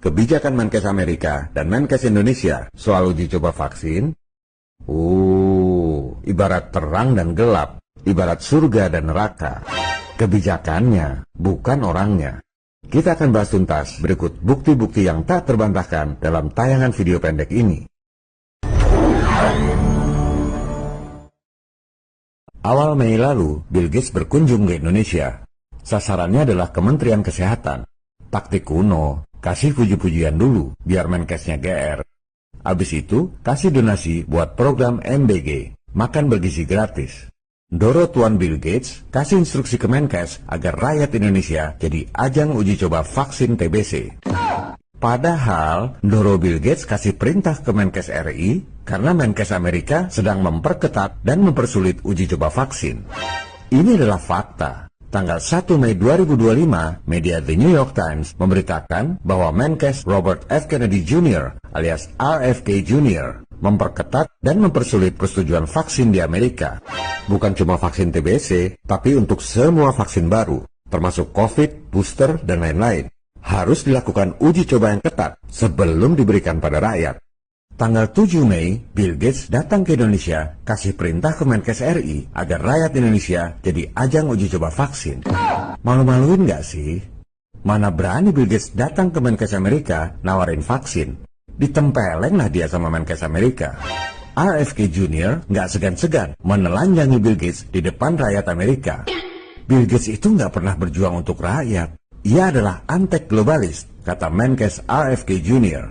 kebijakan Menkes Amerika dan Menkes Indonesia soal uji coba vaksin? Ibarat terang dan gelap, ibarat surga dan neraka. Kebijakannya, bukan orangnya. Kita akan bahas tuntas berikut bukti-bukti yang tak terbantahkan dalam tayangan video pendek ini. Awal Mei lalu, Bill Gates berkunjung ke Indonesia. Sasarannya adalah Kementerian Kesehatan. Taktik kuno, kasih puji-pujian dulu, biar Menkesnya GR. Abis itu, kasih donasi buat program MBG, makan bergizi gratis. Doro Tuan Bill Gates kasih instruksi ke Menkes agar rakyat Indonesia jadi ajang uji coba vaksin TBC. Padahal, Doro Bill Gates kasih perintah ke Menkes RI karena Menkes Amerika sedang memperketat dan mempersulit uji coba vaksin. Ini adalah fakta. Tanggal 1 Mei 2025, media The New York Times memberitakan bahwa Menkes Robert F. Kennedy Jr. alias RFK Jr. memperketat dan mempersulit persetujuan vaksin di Amerika. Bukan cuma vaksin TBC, tapi untuk semua vaksin baru, termasuk COVID, booster, dan lain-lain. Harus dilakukan uji coba yang ketat sebelum diberikan pada rakyat. Tanggal 7 Mei, Bill Gates datang ke Indonesia, kasih perintah ke Menkes RI agar rakyat Indonesia jadi ajang uji coba vaksin. Malu-maluin nggak sih? Mana berani Bill Gates datang ke Menkes Amerika nawarin vaksin. Ditempeleng lah dia sama Menkes Amerika. RFK Jr. nggak segan-segan menelanjangi Bill Gates di depan rakyat Amerika. Bill Gates itu nggak pernah berjuang untuk rakyat. Ia adalah antek globalis, kata Menkes RFK Jr.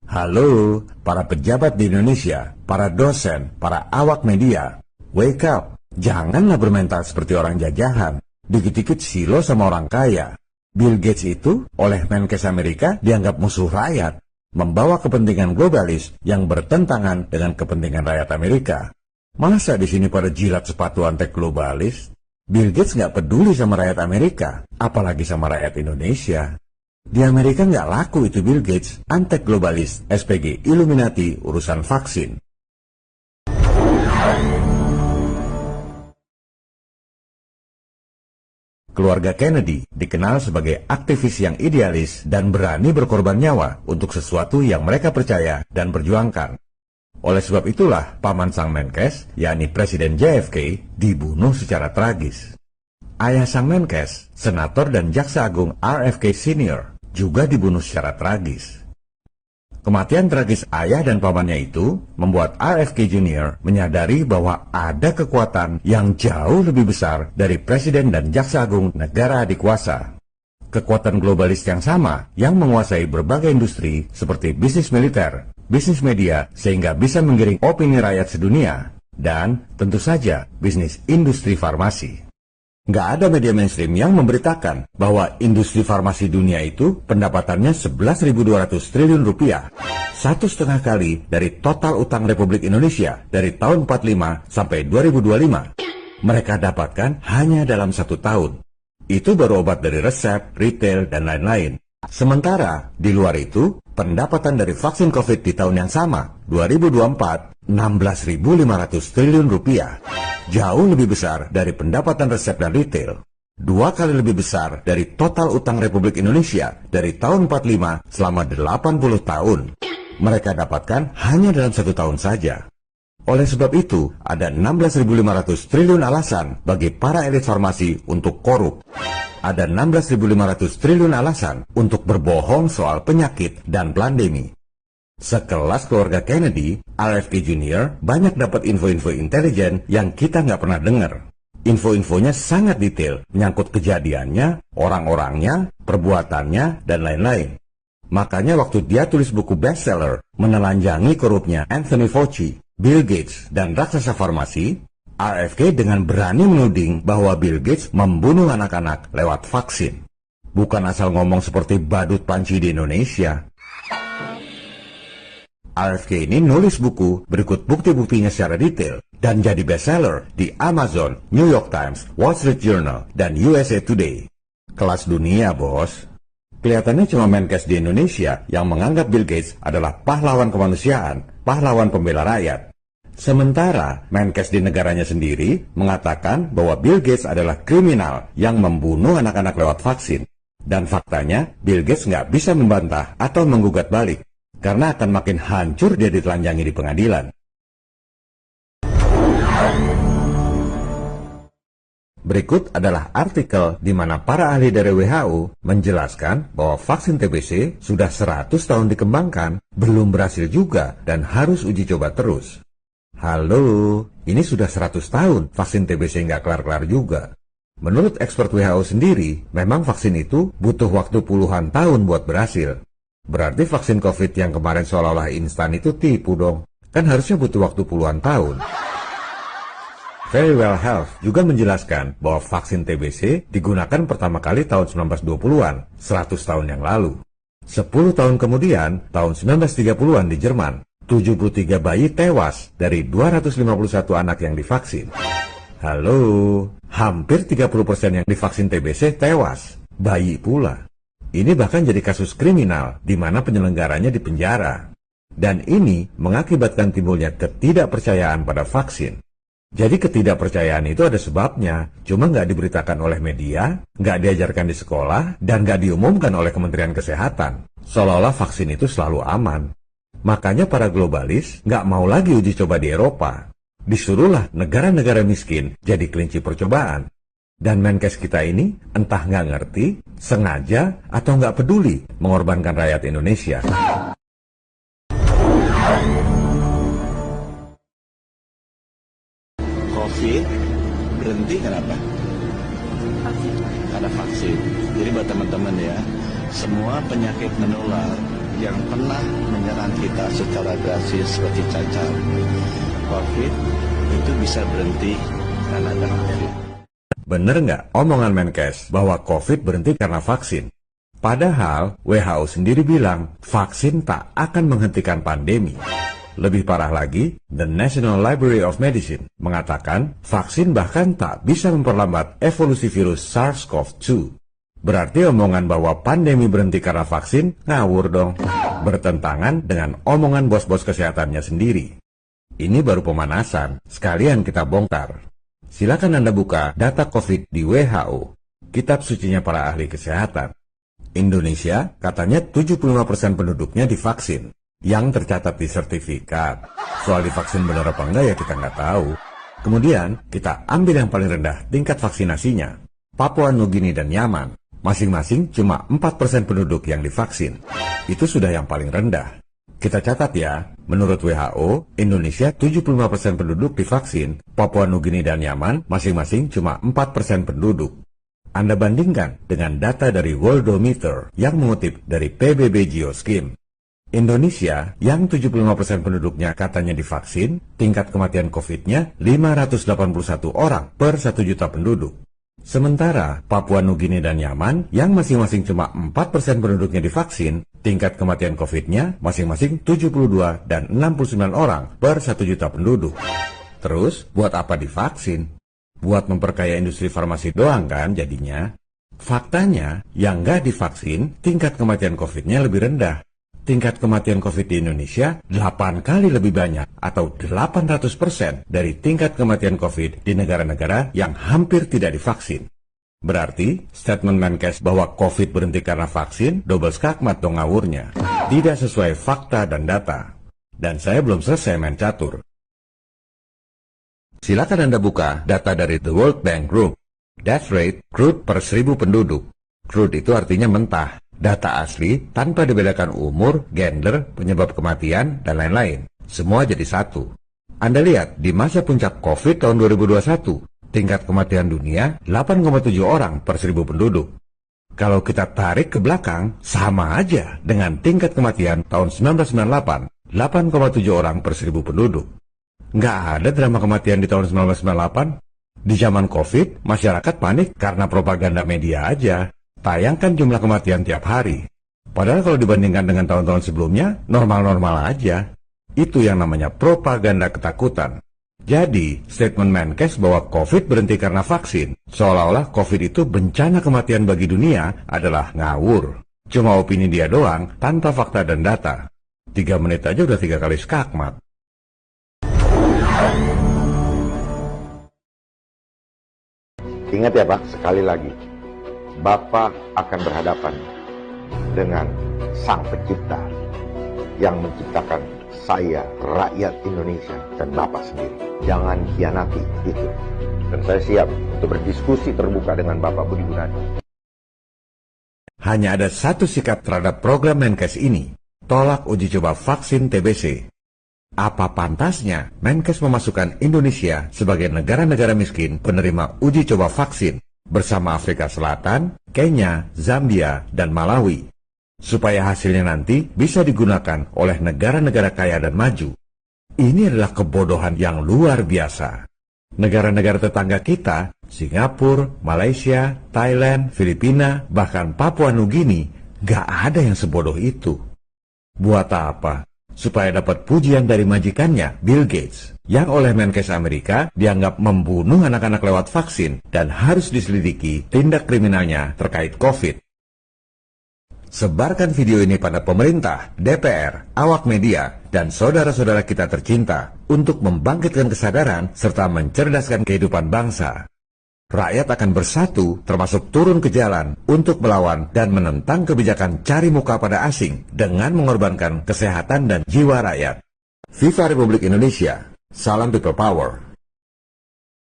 Halo, para pejabat di Indonesia, para dosen, para awak media. Wake up, janganlah bermental seperti orang jajahan. Dikit-dikit silo sama orang kaya. Bill Gates itu oleh Menkes Amerika dianggap musuh rakyat, membawa kepentingan globalis yang bertentangan dengan kepentingan rakyat Amerika. Masa di sini pada jilat sepatu antek globalis? Bill Gates nggak peduli sama rakyat Amerika, apalagi sama rakyat Indonesia. Di Amerika nggak laku itu Bill Gates, antek globalis, SPG, Illuminati, urusan vaksin. Keluarga Kennedy dikenal sebagai aktivis yang idealis dan berani berkorban nyawa untuk sesuatu yang mereka percaya dan perjuangkan. Oleh sebab itulah, paman sang Menkes, yakni Presiden JFK, dibunuh secara tragis. Ayah sang Menkes, Senator dan Jaksa Agung RFK Sr., juga dibunuh secara tragis. Kematian tragis ayah dan pamannya itu membuat RFK Jr. menyadari bahwa ada kekuatan yang jauh lebih besar dari Presiden dan Jaksa Agung negara adikuasa. Kekuatan globalis yang sama yang menguasai berbagai industri seperti bisnis militer, bisnis media, sehingga bisa menggiring opini rakyat sedunia, dan tentu saja bisnis industri farmasi. Nggak ada media mainstream yang memberitakan bahwa industri farmasi dunia itu pendapatannya 11.200 triliun rupiah. 1,5 kali dari total utang Republik Indonesia dari tahun 45 sampai 2025. Mereka dapatkan hanya dalam 1 tahun. Itu baru obat dari resep, retail, dan lain-lain. Sementara, di luar itu, pendapatan dari vaksin COVID di tahun yang sama, 2024, 16.500 triliun rupiah. Jauh lebih besar dari pendapatan resep dan retail. 2 kali lebih besar dari total utang Republik Indonesia dari tahun 45 selama 80 tahun. Mereka dapatkan hanya dalam 1 tahun saja. Oleh sebab itu, ada 16.500 triliun alasan bagi para elit farmasi untuk korup. Ada 16.500 triliun alasan untuk berbohong soal penyakit dan pandemi. Sekelas keluarga Kennedy, RFK Jr. banyak dapat info-info intelijen yang kita nggak pernah dengar. Info-infonya sangat detail, menyangkut kejadiannya, orang-orangnya, perbuatannya, dan lain-lain. Makanya waktu dia tulis buku bestseller, menelanjangi korupnya Anthony Fauci, Bill Gates, dan raksasa farmasi, RFK dengan berani menuding bahwa Bill Gates membunuh anak-anak lewat vaksin. Bukan asal ngomong seperti badut panci di Indonesia. RFK ini nulis buku berikut bukti-buktinya secara detail dan jadi bestseller di Amazon, New York Times, Wall Street Journal, dan USA Today. Kelas dunia, bos. Kelihatannya cuma Menkes di Indonesia yang menganggap Bill Gates adalah pahlawan kemanusiaan, pahlawan pembela rakyat. Sementara Menkes di negaranya sendiri mengatakan bahwa Bill Gates adalah kriminal yang membunuh anak-anak lewat vaksin. Dan faktanya, Bill Gates nggak bisa membantah atau menggugat balik, karena akan makin hancur dia ditelanjangi di pengadilan. Berikut adalah artikel di mana para ahli dari WHO menjelaskan bahwa vaksin TBC sudah 100 tahun dikembangkan, belum berhasil juga, dan harus uji coba terus. Halo, ini sudah 100 tahun vaksin TBC nggak kelar-kelar juga. Menurut expert WHO sendiri, memang vaksin itu butuh waktu puluhan tahun buat berhasil. Berarti vaksin COVID yang kemarin seolah-olah instan itu tipu dong. Kan harusnya butuh waktu puluhan tahun. Verywell Health juga menjelaskan bahwa vaksin TBC digunakan pertama kali tahun 1920-an, 100 tahun yang lalu. 10 tahun kemudian, tahun 1930-an di Jerman, 73 bayi tewas dari 251 anak yang divaksin. Halo, hampir 30% yang divaksin TBC tewas, bayi pula. Ini bahkan jadi kasus kriminal di mana penyelenggaranya dipenjara. Dan ini mengakibatkan timbulnya ketidakpercayaan pada vaksin. Jadi ketidakpercayaan itu ada sebabnya, cuma nggak diberitakan oleh media, nggak diajarkan di sekolah, dan nggak diumumkan oleh Kementerian Kesehatan. Seolah-olah vaksin itu selalu aman. Makanya para globalis nggak mau lagi uji coba di Eropa. Disuruhlah negara-negara miskin jadi kelinci percobaan. Dan Menkes kita ini entah nggak ngerti, sengaja, atau nggak peduli mengorbankan rakyat Indonesia. COVID berhenti kenapa? Vaksin. Karena vaksin. Jadi buat teman-teman ya, semua penyakit menular yang pernah menyerang kita secara drastis seperti cacar, COVID itu bisa berhenti karena ada vaksin. Bener nggak omongan Menkes bahwa COVID berhenti karena vaksin? Padahal WHO sendiri bilang vaksin tak akan menghentikan pandemi. Lebih parah lagi, The National Library of Medicine mengatakan vaksin bahkan tak bisa memperlambat evolusi virus SARS-CoV-2. Berarti omongan bahwa pandemi berhenti karena vaksin ngawur dong. Bertentangan dengan omongan bos-bos kesehatannya sendiri. Ini baru pemanasan, sekalian kita bongkar. Silakan Anda buka data COVID di WHO, kitab sucinya para ahli kesehatan. Indonesia katanya 75% penduduknya divaksin. Yang tercatat di sertifikat. Soal divaksin benar apa enggak ya kita nggak tahu. Kemudian kita ambil yang paling rendah tingkat vaksinasinya. Papua Nugini dan Yaman. Masing-masing cuma 4% penduduk yang divaksin. Itu sudah yang paling rendah. Kita catat ya, menurut WHO, Indonesia 75% penduduk divaksin. Papua Nugini dan Yaman masing-masing cuma 4% penduduk. Anda bandingkan dengan data dari Worldometer yang mengutip dari PBB Geoskim. Indonesia yang 75% penduduknya katanya divaksin, tingkat kematian COVID-nya 581 orang per 1 juta penduduk. Sementara Papua Nugini dan Yaman yang masing-masing cuma 4% penduduknya divaksin, tingkat kematian COVID-nya masing-masing 72 dan 69 orang per 1 juta penduduk. Terus, buat apa divaksin? Buat memperkaya industri farmasi doang kan jadinya? Faktanya, yang nggak divaksin, tingkat kematian COVID-nya lebih rendah. Tingkat kematian COVID di Indonesia 8 kali lebih banyak atau 800% dari tingkat kematian COVID di negara-negara yang hampir tidak divaksin. Berarti, statement Menkes bahwa COVID berhenti karena vaksin double skakmat dong ngawurnya. Tidak sesuai fakta dan data. Dan saya belum selesai main catur. Silakan Anda buka data dari The World Bank Group. Death rate crude per 1000 penduduk. Crude itu artinya mentah. Data asli tanpa dibedakan umur, gender, penyebab kematian, dan lain-lain. Semua jadi satu. Anda lihat, di masa puncak COVID tahun 2021, tingkat kematian dunia 8,7 orang per 1000 penduduk. Kalau kita tarik ke belakang, sama aja dengan tingkat kematian tahun 1998, 8,7 orang per 1000 penduduk. Nggak ada drama kematian di tahun 1998. Di zaman COVID, masyarakat panik karena propaganda media aja. Tayangkan jumlah kematian tiap hari. Padahal kalau dibandingkan dengan tahun-tahun sebelumnya, normal-normal aja. Itu yang namanya propaganda ketakutan. Jadi, statement Menkes bahwa COVID berhenti karena vaksin, seolah-olah COVID itu bencana kematian bagi dunia adalah ngawur. Cuma opini dia doang, tanpa fakta dan data. 3 menit aja udah 3 kali skakmat. Ingat ya Pak, sekali lagi, Bapak akan berhadapan dengan Sang Pencipta yang menciptakan saya, rakyat Indonesia, dan Bapak sendiri. Jangan khianati itu. Dan saya siap untuk berdiskusi terbuka dengan Bapak Budi Gunadi. Hanya ada satu sikap terhadap program Menkes ini, tolak uji coba vaksin TBC. Apa pantasnya Menkes memasukkan Indonesia sebagai negara-negara miskin penerima uji coba vaksin bersama Afrika Selatan, Kenya, Zambia, dan Malawi, supaya hasilnya nanti bisa digunakan oleh negara-negara kaya dan maju. Ini adalah kebodohan yang luar biasa. Negara-negara tetangga kita, Singapura, Malaysia, Thailand, Filipina, bahkan Papua Nugini, gak ada yang sebodoh itu. Buat apa? Supaya dapat pujian dari majikannya, Bill Gates, yang oleh Menkes Amerika dianggap membunuh anak-anak lewat vaksin dan harus diselidiki tindak kriminalnya terkait COVID. Sebarkan video ini pada pemerintah, DPR, awak media, dan saudara-saudara kita tercinta untuk membangkitkan kesadaran serta mencerdaskan kehidupan bangsa. Rakyat akan bersatu, termasuk turun ke jalan untuk melawan dan menentang kebijakan cari muka pada asing dengan mengorbankan kesehatan dan jiwa rakyat. Viva Republik Indonesia. Salam People Power.